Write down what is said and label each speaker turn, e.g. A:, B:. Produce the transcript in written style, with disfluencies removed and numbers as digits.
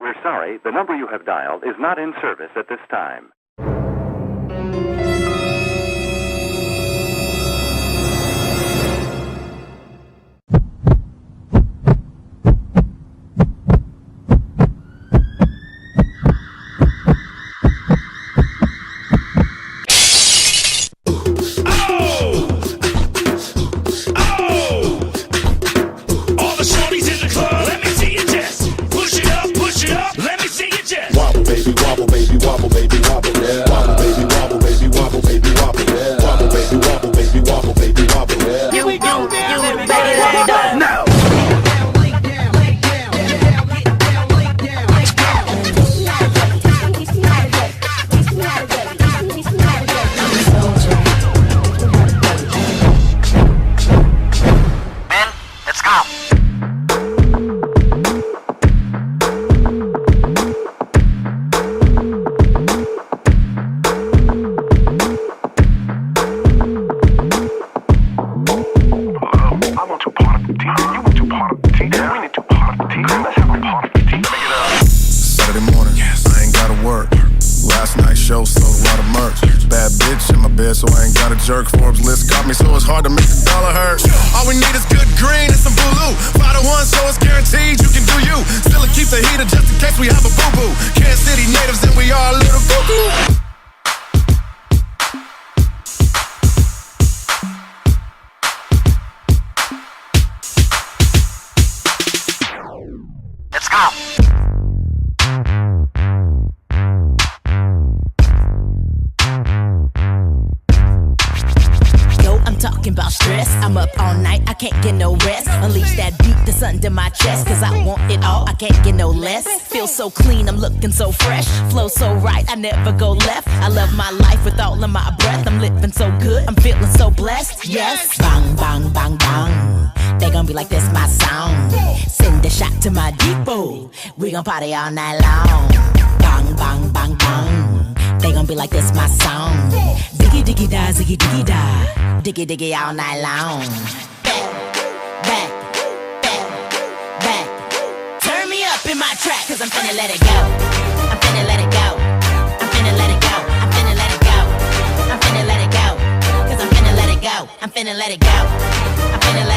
A: We're sorry, the number you have dialed is not in service at this time.
B: So I ain't got a jerk. Forbes list got me, so it's hard to make the dollar hurt. All we need is good green and some blue. 5 to 1, so it's guaranteed you can do you. Still keep the heater just in case we have a boo-boo. Kansas City natives and we are a little cuckoo.
C: Let's go. About stress, I'm up all night, I can't get no rest. Unleash that beat that's under my chest, cause I want it all, I can't get no less. Feel so clean, I'm looking so fresh. Flow so right, I never go left. I love my life with all of my breath. I'm living so good, I'm feeling so blessed. Yes, bang, bang, bang, bang. They gon' be like, this my sound. Send a shot to my depot. We gon' party all night long. Bang, bang, bang, bang. They gon' be like, this my song. Diggy, diggy, da, ziggy, diggy, da. Diggy, diggy all night long. Back, back, back, back. Turn me up in my track, cause I'm finna let it go. I'm finna let it go. I'm finna let it go. I'm finna let it go. I'm finna let it go. Cause I'm finna let it go. I'm finna let it go. I'm finna let it go.